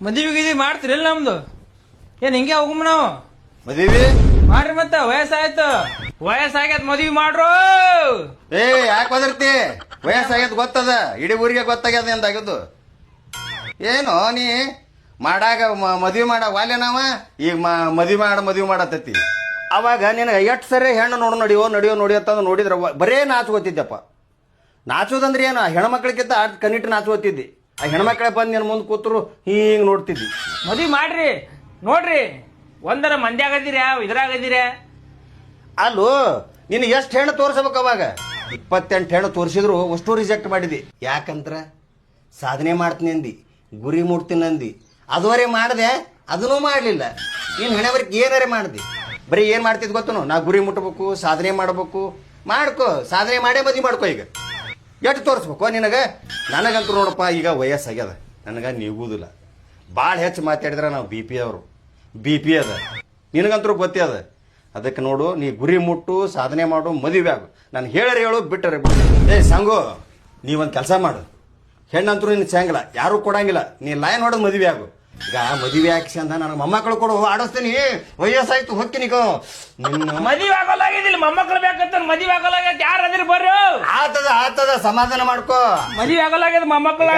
ಮದುವೆ ಗಿದ್ವಿ ಮಾಡ್ತಿರಿಲ್ಲ ನಮ್ದು ಏನ್ ಹಿಂಗೆ ಹೋಗಮ್ಮ ನಾವು ಮದುವೆ ಮಾಡ್ರಿ ಮತ್ತ ವಯಸ್ಸಾಯ್ತು ವಯಸ್ಸಾಗ್ಯದ ಮದ್ವಿ ಮಾಡ್ರು. ಏ ಯಾಕೆ ಬದರ್ತಿ ವಯಸ್ಸಾಗ್ಯದ ಗೊತ್ತದ, ಇಡೀ ಊರಿಗೆ ಗೊತ್ತಾಗ್ಯದ ಎಂದಾಗದ್ದು. ಏನು ನೀ ಮಾಡಾಗ ಮದ್ವಿ ಮಾಡಾಗ ವಾಲ್ಯ ನಾವ ಈಗ ಮದ್ವಿ ಮಾಡತ್ತತಿ. ಅವಾಗ ನಿನಗೆ ಎಷ್ಟು ಸರಿ ಹೆಣ್ಣು ನಡಿಯೋ ಅಂತಂದು ನೋಡಿದ್ರೆ ಬರೇ ನಾಚ್ಕೋತಿದ್ದಪ್ಪ. ನಾಚೋದಂದ್ರೆ ಏನು, ಹೆಣ್ಮಕ್ಳಿಗಿಂತ ಕಣ್ಣಿಟ್ಟು ನಾಚ್ಕೋತಿದ್ದಿ. ಆ ಹೆಣ್ಮಕ್ಳೆ ಬಂದು ನಿನ್ನ ಮುಂದೆ ಕೂತರು ಹಿಂಗೆ ನೋಡ್ತಿದ್ದಿ. ಮದ್ವಿ ಮಾಡ್ರಿ ನೋಡ್ರಿ, ಒಂದರ ಮಂದ್ಯಾಗದಿರ ಇದ್ರಾಗದಿರ. ಅಲ್ಲೂ ನಿನಗೆ ಎಷ್ಟು ಹೆಣ್ಣು ತೋರಿಸ್ಬೇಕು ಅವಾಗ? 28 ಹೆಣ್ಣು ತೋರಿಸಿದ್ರು ಅಷ್ಟು ರಿಜೆಕ್ಟ್ ಮಾಡಿದಿ. ಯಾಕಂದ್ರ ಸಾಧನೆ ಮಾಡ್ತೀನಿ ಅಂದಿ, ಗುರಿ ಮುಟ್ತೀನಿ ಅಂದಿ. ಅದುವರೆ ಮಾಡಿದೆ, ಅದನ್ನೂ ಮಾಡಲಿಲ್ಲ. ನೀನು ಹಣೆವರೆಗೆ ಏನಾರೇ ಮಾಡಿದಿ. ಬರೀ ಏನು ಮಾಡ್ತಿದ್ ಗೊತ್ತನು, ನಾ ಗುರಿ ಮುಟ್ಟಬೇಕು, ಸಾಧನೆ ಮಾಡಬೇಕು. ಮಾಡ್ಕೋ, ಸಾಧನೆ ಮಾಡೇ ಮದುವೆ ಮಾಡ್ಕೋ. ಈಗ ಎಷ್ಟು ತೋರಿಸ್ಬೇಕು ನಿನಗೆ? ನನಗಂತೂ ನೋಡಪ್ಪ, ಈಗ ವಯಸ್ಸಾಗ್ಯದ, ನನಗೆ ನೀಗುವುದಿಲ್ಲ. ಭಾಳ ಹೆಚ್ಚು ಮಾತಾಡಿದ್ರೆ ನಾವು ಬಿ ಪಿ ಅದ. ನಿನಗಂತರೂ ಗೊತ್ತೇ ಅದ. ಅದಕ್ಕೆ ನೋಡು, ನೀ ಗುರಿ ಮುಟ್ಟು ಸಾಧನೆ ಮಾಡು, ಮದುವೆ ಆಗು. ನಾನು ಹೇಳು ಬಿಟ್ಟರೆ ಏ ಸಂಗು, ನೀವೊಂದು ಕೆಲಸ ಮಾಡು. ಹೆಣ್ಣಂತರೂ ನಿನ್ನ ಚಂಗಿಲ್ಲ, ಯಾರೂ ಕೊಡಂಗಿಲ್ಲ. ನೀ ಲೈನ್ ಹೊಡೆದು ಮದುವೆ ಆಗು. ಈಗ ಮದುವೆ ಹಾಕ್ಸಿ ಅಂತ ನನಗೆ ಮೊಮ್ಮಕ್ಕಳು ಕೊಡು, ಆಡಿಸ್ತೀನಿ. ವಯಸ್ಸಾಯ್ತು ಹೊಕ್ಕಿನಿಕೋ ನಿನ್ನ ಮದುವೆ ಆಗೋಲಾಗಿದಿಲ್ಲ, ಮೊಮ್ಮಕ್ಕಳು ಬೇಕಂತ ಮದುವೆ ಆಗೋಲಾಗ್ಯದ. ಯಾರು ಅದಿರಿ ಬರ್ರಿ. ಆತದ ಸಮಾಧಾನ ಮಾಡ್ಕೋ. ಮದುವೆ ಆಗೋಲಾಗ್ಯದ, ಮೊಮ್ಮಕ್ಕಳು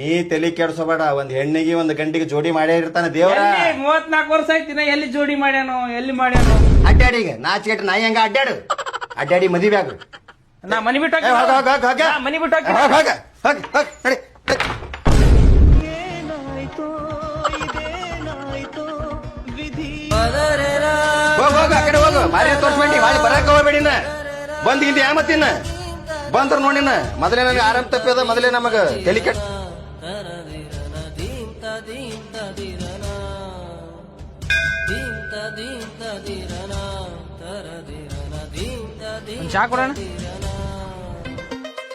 ನೀ ತಲೆ ಕೆಡ್ಸೋಬೇಡ. ಒಂದ್ ಹೆಣ್ಣಿಗೆ ಒಂದ್ ಗಂಡಿಗೆ ಜೋಡಿ ಮಾಡೇ ಇರ್ತಾನೆ ದೇವ್ರ. 34 ವರ್ಷ ಐತಿ, ಎಲ್ಲಿ ಜೋಡಿ ಮಾಡ್ಯಾನೋ, ಎಲ್ಲಿ ಮಾಡ್ಯಾನೋ. ಅಡ್ಡಾಡಿಗ ನಾಚಿಕೆಟ್ ನಾಯಿ ಹಂಗ ಅಡ್ಡಾಡಿ ಮದುವೆ ಆಗು. ನಾ ಮನಿ ಬಿಟ್ಟು ಮನಿ ಬಿಟ್ಟು ಹೋಗು. ಮಾರಿ ತೋರ್ಸ್ಬೇಡಿ, ಮಾಡಿ ಬರಕ ಹೋಗ್ಬೇಡಿನ. ಬಂದ್ ಹಿಂದೆ ಮತ್ತಿನ್ನ ಬಂದ್ರ ನೋಡಿನ. ಮೊದಲೇ ನನಗೆ ಆರಾಮ್ ತಪ್ಪಿದ, ಮೊದಲೇ ನಮಗ ತಲೆ ಕೆಟ್ಟ. ಚಾ ಕೊಡೋಣ.